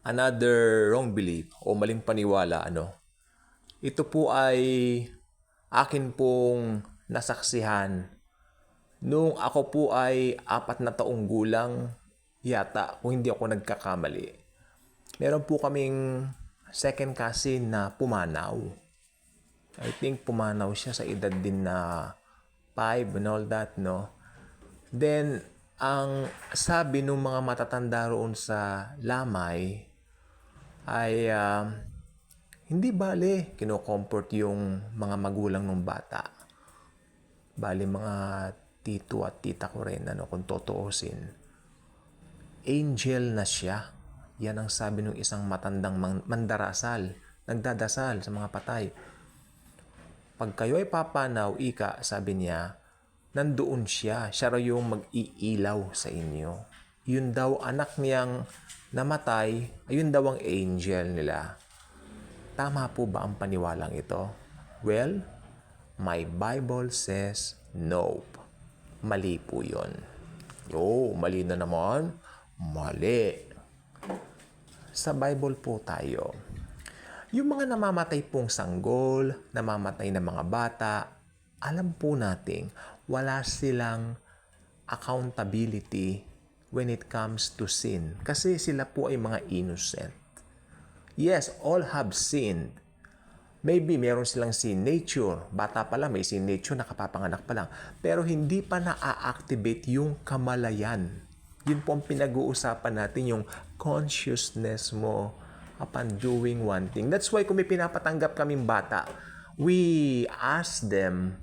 another wrong belief o maling paniwala, ito po ay akin pong nasaksihan nung ako po ay 4 na taong gulang yata, kung hindi ako nagkakamali. Meron po kaming second cousin na pumanaw. I think pumanaw siya sa edad din na 5 and all that, no? Then, ang sabi ng mga matatanda roon sa lamay ay hindi bale kino-comfort yung mga magulang ng bata. Bale mga tito at tita ko rin, kung totoosin. Angel na siya. Yan ang sabi ng isang matandang mandarasal, nagdadasal sa mga patay. Pag kayo ay papanaw, sabi niya, nandoon siya. Siya raw yung mag-iilaw sa inyo. Yun daw anak niyang namatay, ayun daw ang angel nila. Tama po ba ang paniwalang ito? Well, my Bible says nope. Mali po yun. Mali na naman. Mali. Sa Bible po tayo. Yung mga namamatay pong sanggol, namamatay na mga bata, alam po nating wala silang accountability when it comes to sin. Kasi sila po ay mga innocent. Yes, all have sinned. Maybe meron silang sin nature. Bata pa lang, may sin nature, nakapapanganak pa lang. Pero hindi pa na-activate yung kamalayan. Yun po ang pinag-uusapan natin, yung consciousness mo upon doing one thing. That's why kung may pinapatanggap kaming bata, we ask them,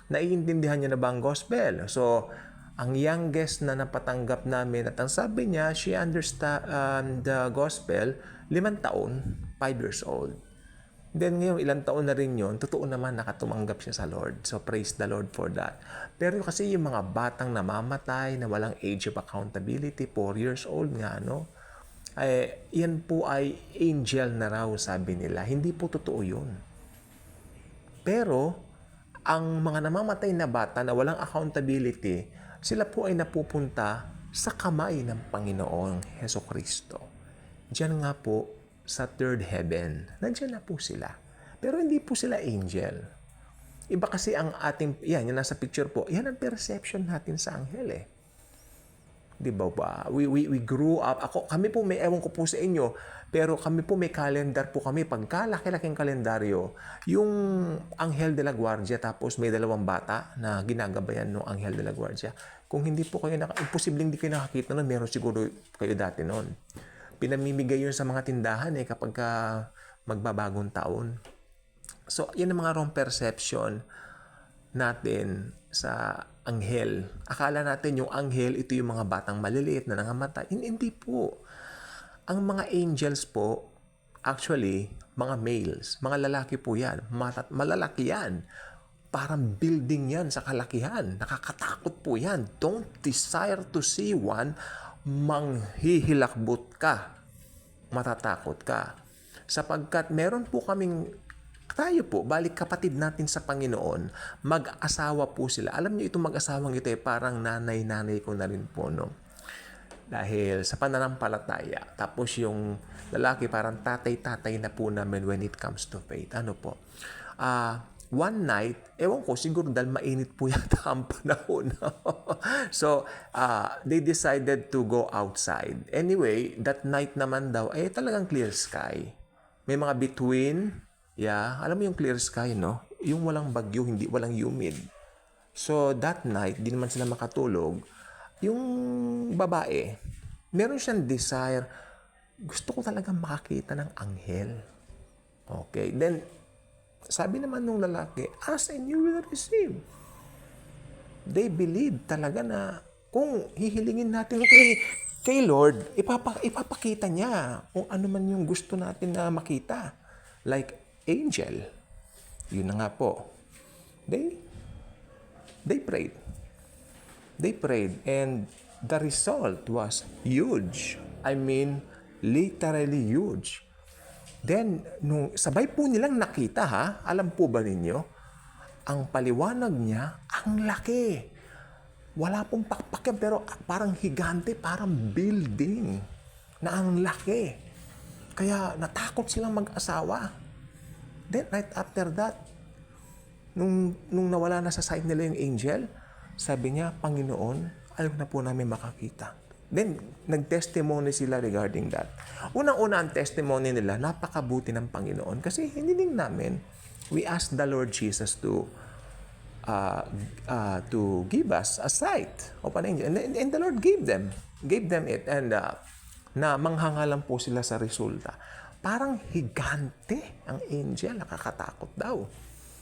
naiintindihan niya na ba ang gospel? So, ang youngest na napatanggap namin at ang sabi niya, she understand the gospel, 5 taon, 5 years old. Then ngayon, ilang taon na rin yun, totoo naman nakatumanggap siya sa Lord. So, praise the Lord for that. Pero kasi yung mga batang namamatay na walang age of accountability, 4 years old nga, yan po ay angel na raw, sabi nila. Hindi po totoo yun. Pero, ang mga namamatay na bata na walang accountability, sila po ay napupunta sa kamay ng Panginoong Hesukristo. Diyan nga po sa third heaven. Nandiyan na po sila. Pero hindi po sila angel. Iba kasi ang ating, yan nasa picture po, yan ang perception natin sa anghel Di ba ba? We grew up. Kami po may, ewan ko po sa inyo, pero kami po may calendar po kami. Pagka laki-laking kalendaryo, yung Anghel de la Guardia, tapos may 2 bata na ginagabayan ng Anghel de la Guardia. Kung hindi po kayo, imposible hindi kayo nakakita nun, meron siguro kayo dati nun. Pinamimigay yun sa mga tindahan kapag magbabagong taon. So, yan ang mga wrong perception natin sa anghel. Akala natin yung anghel, ito yung mga batang maliliit na nangamatay. Hindi po. Ang mga angels po, actually, mga males, mga lalaki po yan. Malalaki yan. Parang building yan sa kalakihan. Nakakatakot po yan. Don't desire to see one, manghihilakbot ka. Matatakot ka. Sapagkat meron po kaming tayo po, balik kapatid natin sa Panginoon, mag-asawa po sila. Alam niyo itong mag-asawang ito parang nanay-nanay ko na rin po, Dahil sa pananampalataya. Tapos yung lalaki parang tatay-tatay na po namin when it comes to faith. Ano po? One night, ewan ko, siguro dahil mainit po yata ang panahon. So, they decided to go outside. Anyway, that night naman daw, talagang clear sky. May mga between. Alam mo yung clear sky, Yung walang bagyo, walang humid. So, that night, di naman sila makatulog. Yung babae, meron siyang desire, gusto ko talaga makakita ng anghel. Okay, then, sabi naman nung lalaki, ask and you will receive. They believe talaga na kung hihilingin natin kay Lord, ipapakita niya kung ano man yung gusto natin na makita. Like, angel. Yun na nga po. They prayed. They prayed and the result was huge. I mean, literally huge. Then, nung sabay po nilang nakita alam po ba ninyo? Ang paliwanag niya, ang laki. Wala pong pakpak yan, pero parang higante, parang building na ang laki. Kaya natakot silang mag-asawa. Then right after that, nung nawala na sa sight nila yung angel, sabi niya, Panginoon, alam na po namin makakita. Then, nag-testimony sila regarding that. Unang-una ang testimony nila, napakabuti ng Panginoon. Kasi hiniling namin, we asked the Lord Jesus to give us a sight of an angel. And the Lord gave them it. And na manghangalan po sila sa resulta. Parang higante ang angel, nakakatakot daw.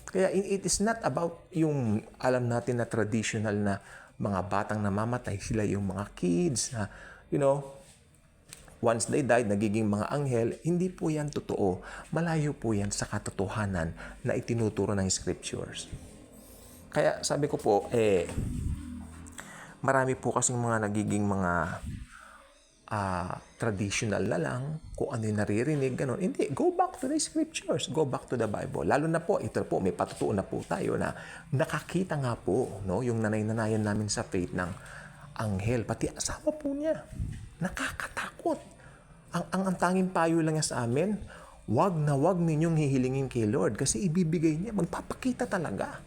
Kaya it is not about yung alam natin na traditional na mga batang namamatay, sila yung mga kids na, once they died, nagiging mga anghel. Hindi po yan totoo. Malayo po yan sa katotohanan na itinuturo ng scriptures. Kaya sabi ko po, marami po kasing mga nagiging mga traditional na lang, kung ano yung naririnig, gano'n. Hindi, go back to the scriptures, go back to the Bible. Lalo na po, ito po, may patutuon na po tayo na nakakita nga po, yung nanay-nanayan namin sa faith ng anghel, pati asawa po niya. Nakakatakot. Ang tanging payo lang niya sa amin, wag na wag ninyong hihilingin kay Lord kasi ibibigay niya, magpapakita talaga.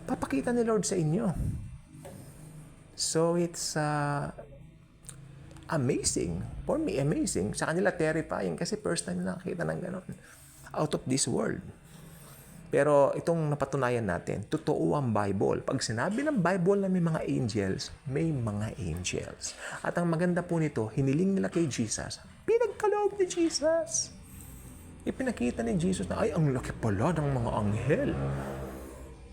Papakita ni Lord sa inyo. So, it's amazing. For me, amazing. Sa kanila, terrifying kasi first time nakakita ng gano'n. Out of this world. Pero itong napatunayan natin, totoo ang Bible. Pag sinabi ng Bible na may mga angels, may mga angels. At ang maganda po nito, hiniling nila kay Jesus. Pinagkaloob ni Jesus. Ipinakita ni Jesus na, ay, ang laki pala ng mga anghel.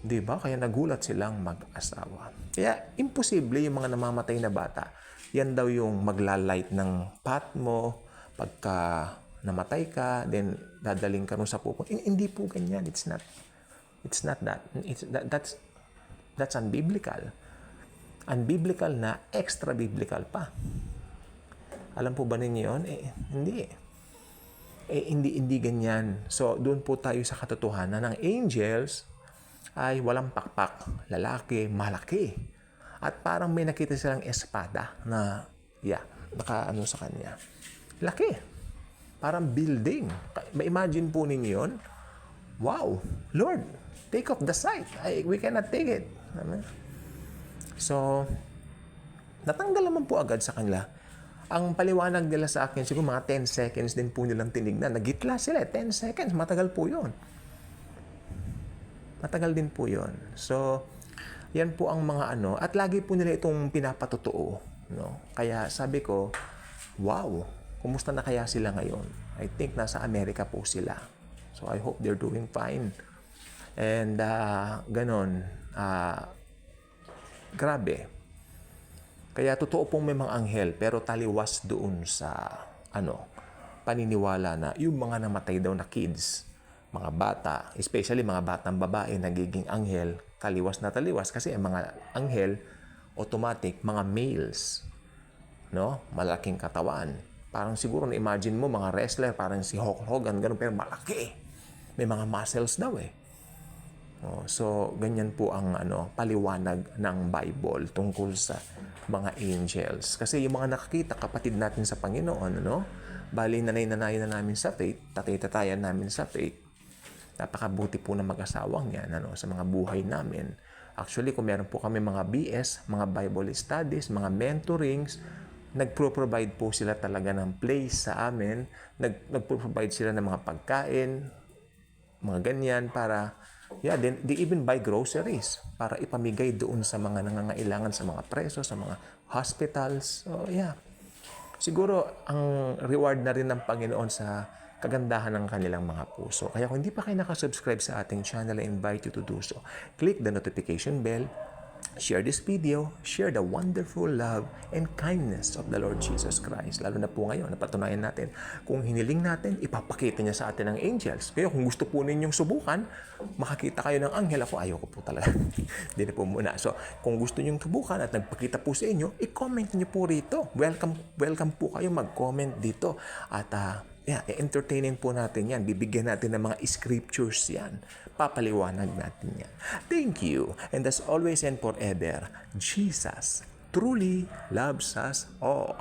Diba? Kaya nagulat silang mag-asawa. Kaya, imposible yung mga namamatay na bata. Yan daw yung maglalight ng path mo pagka namatay ka, then dadaling ka nun sa pupunta. Hindi po ganyan. It's not that. That's unbiblical. Unbiblical na extra biblical pa. Alam po ba ninyo yun? Hindi. Hindi ganyan. So, doon po tayo sa katotohanan ng angels ay walang pakpak, lalaki, malaki. At parang may nakita silang espada na, nakaano sa kanya. Laki. Parang building. Ma-imagine po ninyo yun. Wow, Lord, take off the sight. We cannot take it. So, natanggal naman po agad sa kanila. Ang paliwanag nila sa akin, siguro mga 10 seconds din po nilang tinignan. Nagitla sila, 10 seconds. Matagal po yun. Matagal din po yun. So, yan po ang mga at lagi po nila itong pinapatotoo. Kaya sabi ko, wow, kumusta na kaya sila ngayon? I think nasa Amerika po sila. So, I hope they're doing fine. And, ganon. Grabe. Kaya totoo pong may mga anghel, pero taliwas doon sa, paniniwala na yung mga namatay daw na kids, mga bata, especially mga batang babae, nagiging anghel, taliwas na taliwas kasi ang mga anghel, automatic, mga males, malaking katawan. Parang siguro na-imagine mo, mga wrestler, parang si Hulk Hogan, ganun, pero malaki. May mga muscles daw eh. So, ganyan po ang paliwanag ng Bible tungkol sa mga angels. Kasi yung mga nakakita, kapatid natin sa Panginoon, bali nanay-nanayan na namin sa faith, tatay-tatayan namin sa faith, napakabuti po na mag-asawang yan sa mga buhay namin. Actually, kung meron po kami mga BS, mga Bible studies, mga mentorings, nagpro-provide po sila talaga ng place sa amin. Nagpro-provide sila ng mga pagkain, mga ganyan para, they even buy groceries para ipamigay doon sa mga nangangailangan, sa mga preso, sa mga hospitals. So, siguro, ang reward na rin ng Panginoon sa kagandahan ng kanilang mga puso. Kaya kung hindi pa kayo nakasubscribe sa ating channel, I invite you to do so. Click the notification bell, share this video, share the wonderful love and kindness of the Lord Jesus Christ. Lalo na po ngayon, napatunayan natin, kung hiniling natin, ipapakita niya sa atin ng angels. Kaya kung gusto po ninyong subukan, makakita kayo ng anghel. Ako, ayoko po talaga. Hindi na po muna. So, kung gusto ninyong subukan at nagpakita po sa inyo, i-comment niyo po rito. Welcome po kayo mag-comment dito. At, entertaining po natin yan. Bibigyan natin ng mga scriptures yan. Papaliwanag natin yan. Thank you. And as always and forever, Jesus truly loves us all.